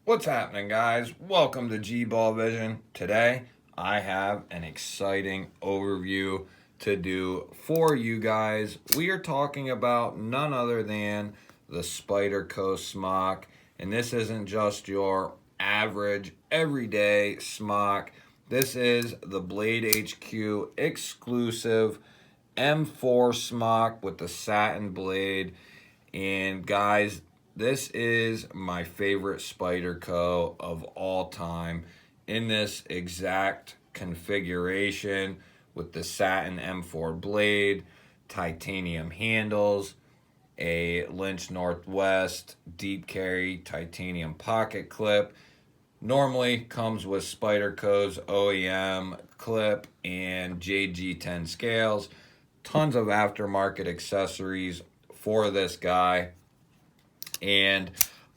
What's happening, guys? Welcome to GBALL Vision. Today, I have an exciting overview to do for you guys. We are talking about none other than the Spyderco Smock, and this isn't just your average, everyday smock. This is the Blade HQ exclusive M4 smock with the satin blade. And guys, this is my favorite Spyderco of all time in this exact configuration with the satin M4 blade, titanium handles, a Lynch Northwest deep carry titanium pocket clip. Normally comes with Spyderco's OEM clip and JG10 scales. Tons of aftermarket accessories for this guy. And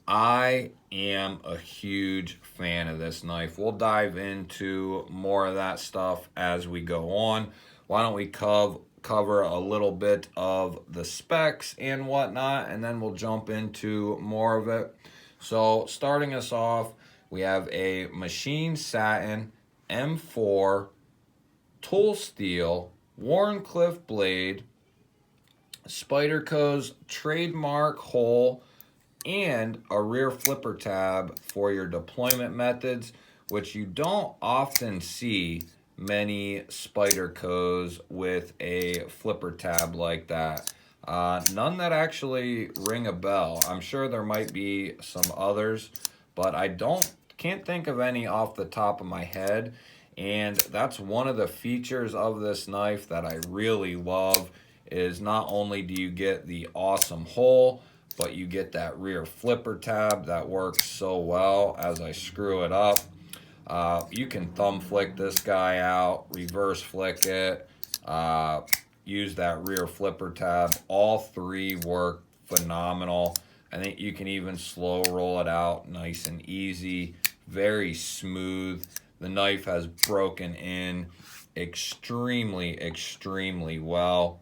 I am a huge fan of this knife. We'll dive into more of that stuff as we go on. Why don't we cover a little bit of the specs and whatnot, and then we'll jump into more of it. So starting us off, we have a machine satin M4 tool steel Wharncliffe blade, Spyderco's trademark hole, and a rear flipper tab for your deployment methods, which you don't often see many Spydercos with a flipper tab like that. None that actually ring a bell. I'm sure there might be some others, but I can't think of any off the top of my head. And that's one of the features of this knife that I really love, is not only do you get the awesome hole, but you get that rear flipper tab that works so well as I screw it up. You can thumb flick this guy out, reverse flick it, use that rear flipper tab. All three work phenomenal. I think you can even slow roll it out nice and easy, very smooth. The knife has broken in extremely well.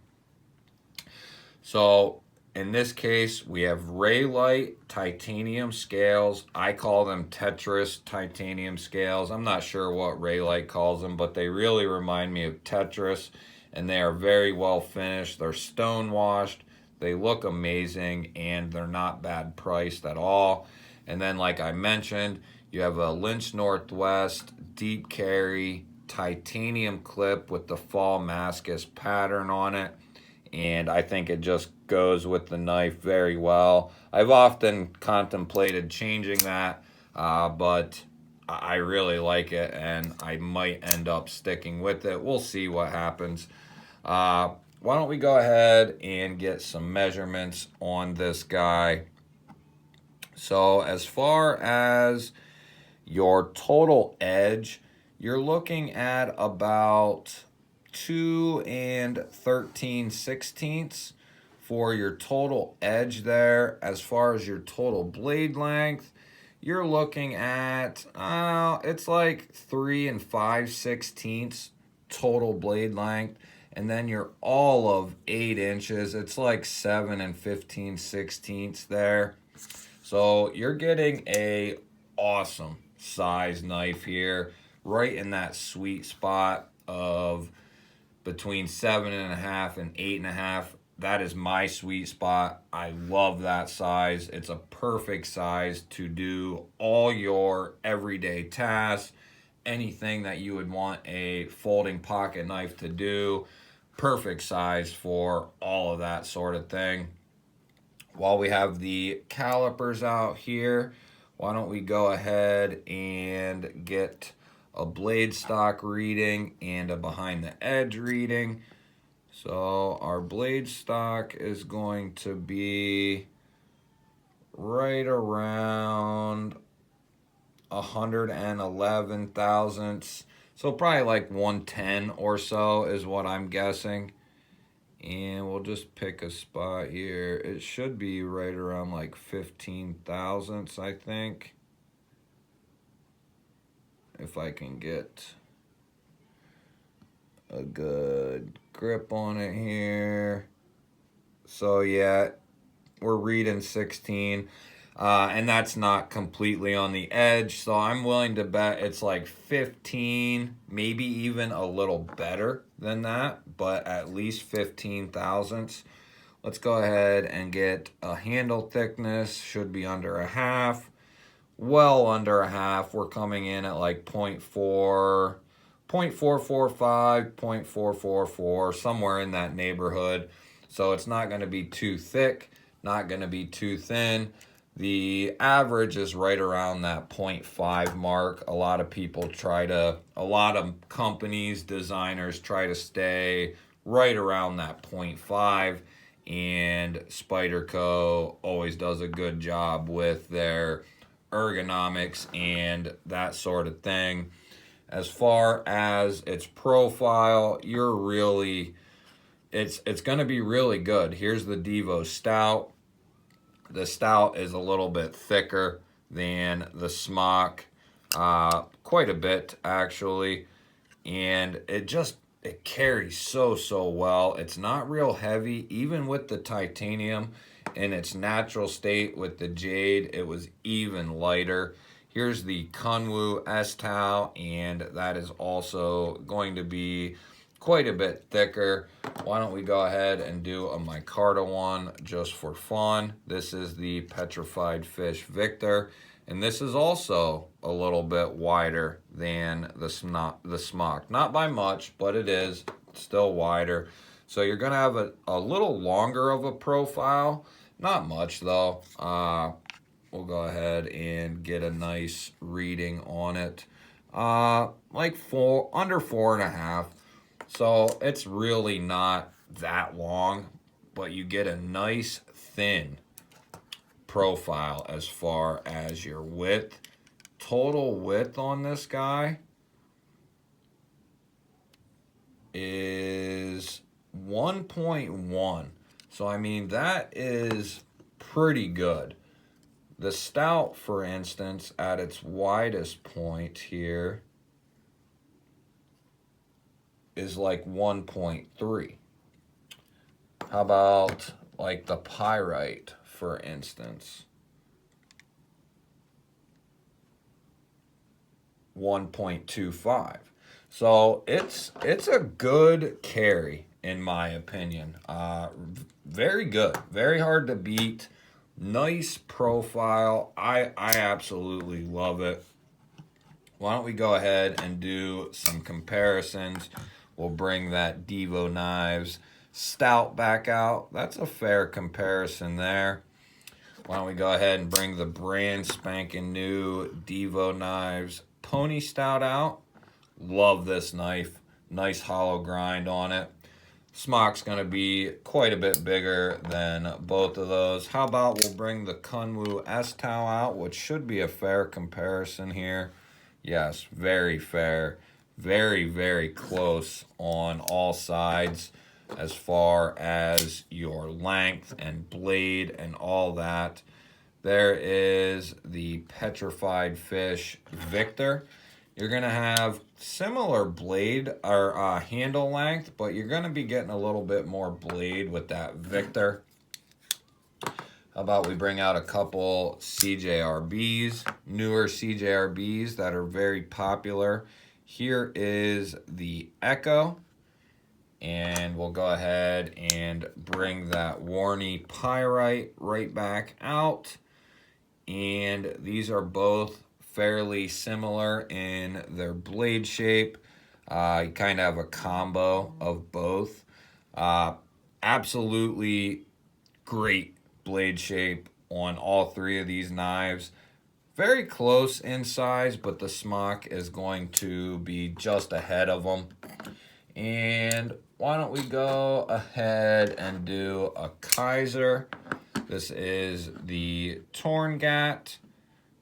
So in this case, we have Raylight titanium scales. I call them Tetris titanium scales. I'm not sure what Raylight calls them, but they really remind me of Tetris, and they are very well finished. They're stone washed. They look amazing, and they're not bad priced at all. And then, like I mentioned, you have a Lynch Northwest deep carry titanium clip with the fall Mascus pattern on it. And I think it just goes with the knife very well. I've often contemplated changing that, but I really like it, and I might end up sticking with it. We'll see what happens. Why don't we go ahead and get some measurements on this guy. So as far as your total edge, you're looking at about 2 13/16 for your total edge there. As far as your total blade length, you're looking at it's like 3 5/16 total blade length, and then you're all of 8 inches. It's like 7 15/16 there. So you're getting a awesome size knife here, right in that sweet spot of between 7.5 and 8.5. That is my sweet spot. I love that size. It's a perfect size to do all your everyday tasks, anything that you would want a folding pocket knife to do. Perfect size for all of that sort of thing. While we have the calipers out here, why don't we go ahead and get a blade stock reading and a behind the edge reading. So our blade stock is going to be right around 111 thousandths. So probably like 110 or so is what I'm guessing. And we'll just pick a spot here. It should be right around like 15 thousandths, I think. If I can get a good grip on it here. So yeah, we're reading 16. And that's not completely on the edge, so I'm willing to bet it's like 15, maybe even a little better than that, but at least 15 thousandths. Let's go ahead and get a handle thickness, should be under a half, well under a half. We're coming in at like 0.4, 0.445, 0.444, somewhere in that neighborhood. So it's not going to be too thick, not going to be too thin. The average is right around that 0.5 mark. A lot of companies, designers try to stay right around that 0.5, and Spyderco always does a good job with their ergonomics and that sort of thing. As far as its profile, it's going to be really good. Here's the Devo Stout. The Stout is a little bit thicker than the Smock, quite a bit actually, and it carries so well. It's not real heavy, even with the titanium in its natural state. With the jade, it was even lighter. Here's the Kunwu S-Tau, and that is also going to be quite a bit thicker. Why don't we go ahead and do a micarta one just for fun. This is the Petrified Fish Victor, and this is also a little bit wider than the Smock. Not by much, but it is still wider. So you're going to have a little longer of a profile. Not much, though. We'll go ahead and get a nice reading on it. Like under 4.5. So it's really not that long, but you get a nice thin profile as far as your width. Total width on this guy is 1.1. So I mean, that is pretty good. The Stout, for instance, at its widest point here is like 1.3. How about like the Pyrite, for instance? 1.25. So it's a good carry in my opinion. Very good, very hard to beat. Nice profile. I absolutely love it. Why don't we go ahead and do some comparisons? We'll bring that Devo Knives Stout back out. That's a fair comparison there. Why don't we go ahead and bring the brand spanking new Devo Knives Pony Stout out. Love this knife. Nice hollow grind on it. Smock's going to be quite a bit bigger than both of those. How about we'll bring the Kunwu S-Tau out, which should be a fair comparison here. Yes, very fair. Very close on all sides as far as your length and blade and all that. There is the Petrified Fish Victor. You're going to have similar blade or handle length, but you're going to be getting a little bit more blade with that Victor. How about we bring out a couple CJRBs, newer CJRBs that are very popular. Here is the Echo, and we'll go ahead and bring that Warney Pyrite right back out. And these are both fairly similar in their blade shape. You kind of have a combo of both. Absolutely great blade shape on all three of these knives. Very close in size, but the Smock is going to be just ahead of them. And why don't we go ahead and do a Kaiser. This is the Torngat,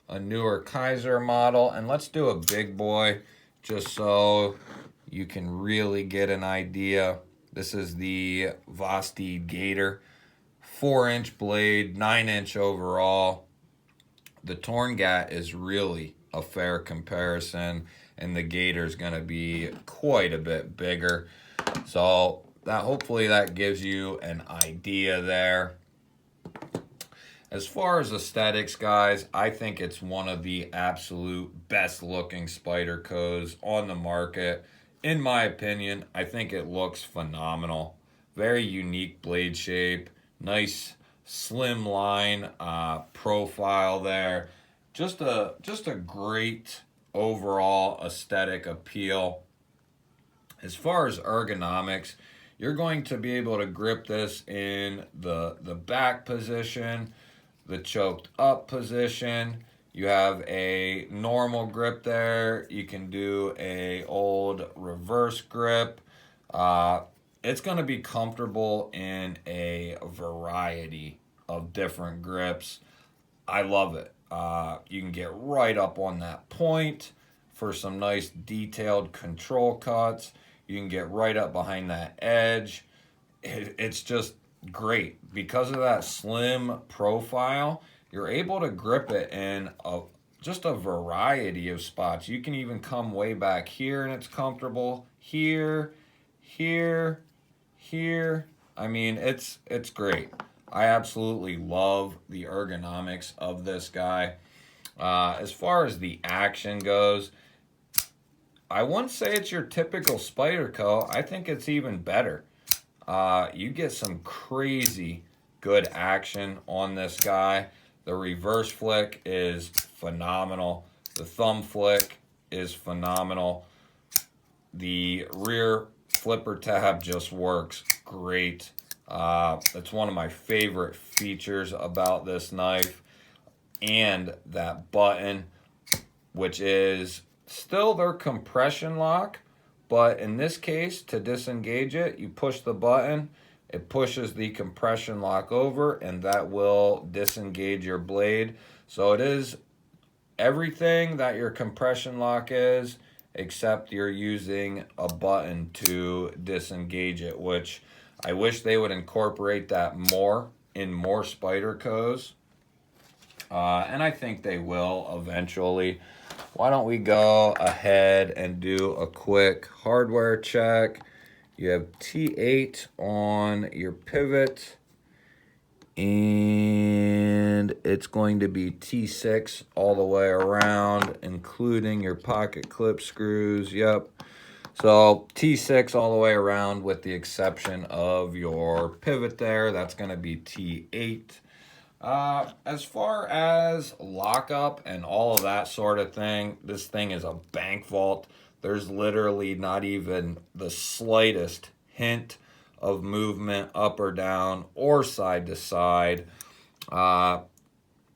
a newer Kaiser model. And let's do a big boy just so you can really get an idea. This is the Vosteed Gator, 4-inch blade, 9-inch overall. The Torngat is really a fair comparison, and the Gator is going to be quite a bit bigger. So that hopefully that gives you an idea there. As far as aesthetics, guys, I think it's one of the absolute best looking Spydercos on the market. In my opinion, I think it looks phenomenal. Very unique blade shape, nice slim line profile there. Just a great overall aesthetic appeal. As far as ergonomics, you're going to be able to grip this in the back position, the choked up position. You have a normal grip there. You can do a old reverse grip. It's going to be comfortable in a variety of different grips. I love it. You can get right up on that point for some nice detailed control cuts. You can get right up behind that edge. It's just great. Because of that slim profile, you're able to grip it in just a variety of spots. You can even come way back here and it's comfortable. Here, here, here. I mean, it's great. I absolutely love the ergonomics of this guy. As far as the action goes, I wouldn't say it's your typical Spyderco. I think it's even better. You get some crazy good action on this guy. The reverse flick is phenomenal. The thumb flick is phenomenal. The rear flipper tab just works great. It's one of my favorite features about this knife. And that button, which is still their compression lock, but in this case, to disengage it, you push the button, it pushes the compression lock over, and that will disengage your blade. So it is everything that your compression lock is, except you're using a button to disengage it, which I wish they would incorporate that more in more Spydercos. And I think they will eventually. Why don't we go ahead and do a quick hardware check. You have T8 on your pivot, and it's going to be T6 all the way around, including your pocket clip screws. Yep. So T6 all the way around with the exception of your pivot there. That's going to be T8. As far as lockup and all of that sort of thing, this thing is a bank vault. There's literally not even the slightest hint of movement up or down or side to side.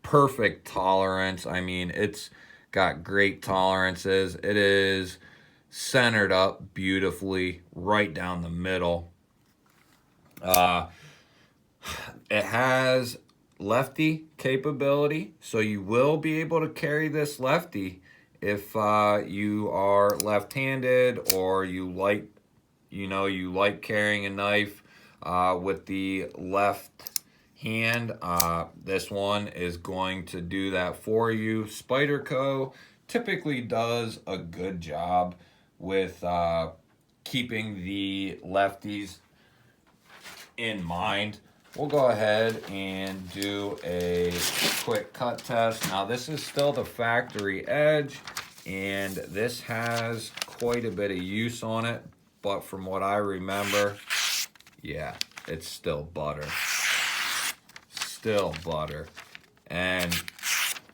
Perfect tolerance. I mean, it's got great tolerances. It is centered up beautifully right down the middle. It has Lefty capability, so you will be able to carry this Lefty if you are left-handed, or you like carrying a knife with the left hand. This one is going to do that for you. Spyderco typically does a good job with keeping the lefties in mind. We'll go ahead and do a quick cut test. Now, this is still the factory edge, and this has quite a bit of use on it, but from what I remember, yeah, it's still butter. Still butter. And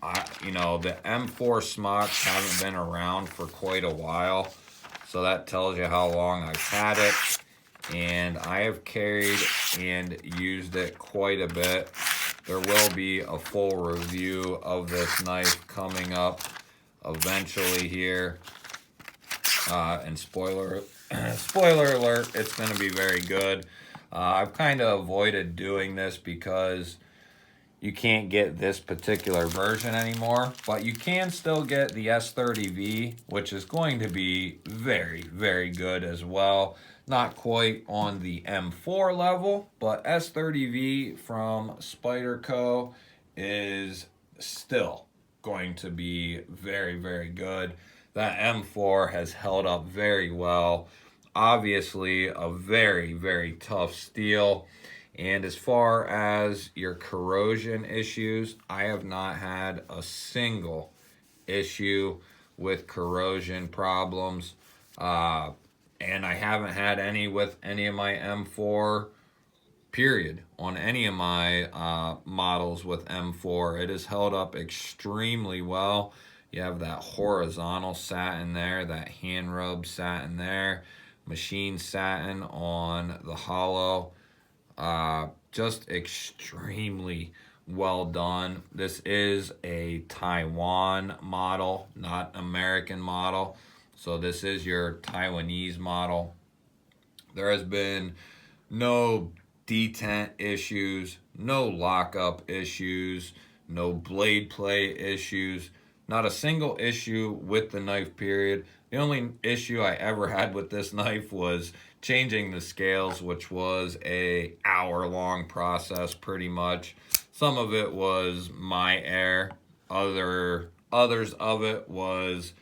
the M4 Smocks haven't been around for quite a while, so that tells you how long I've had it. And I have carried and used it quite a bit. There will be a full review of this knife coming up eventually here. And spoiler alert, it's going to be very good. I've kind of avoided doing this because you can't get this particular version anymore, but you can still get the S30V, which is going to be very, very good as well. Not quite on the M4 level, but S30V from Spyderco is still going to be very, very good. That M4 has held up very well. Obviously, a very, very tough steel. And as far as your corrosion issues, I have not had a single issue with corrosion problems. And I haven't had any with any of my M4, period, on any of my models with M4. It has held up extremely well. You have that horizontal satin there, that hand rub satin there, machine satin on the hollow. Just extremely well done. This is a Taiwan model, not American model. So this is your Taiwanese model. There has been no detent issues, no lockup issues, no blade play issues, not a single issue with the knife, period. The only issue I ever had with this knife was changing the scales, which was a hour-long process pretty much. Some of it was my error. Others of it was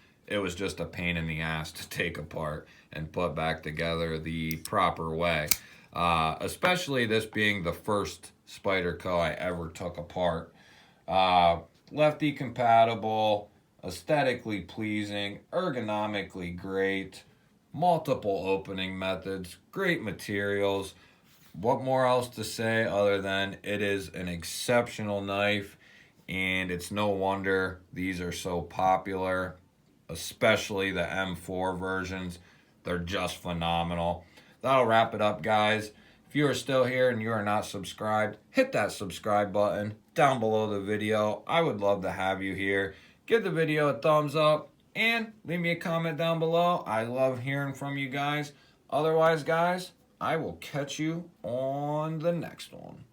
just a pain in the ass to take apart and put back together the proper way. Especially this being the first Spyderco I ever took apart. Lefty compatible, aesthetically pleasing, ergonomically great, multiple opening methods, great materials. What more else to say other than it is an exceptional knife, and it's no wonder these are so popular, especially the M4 versions. They're just phenomenal. That'll wrap it up, guys. If you are still here and you are not subscribed, hit that subscribe button down below the video. I would love to have you here. Give the video a thumbs up and leave me a comment down below. I love hearing from you guys. Otherwise, guys, I will catch you on the next one.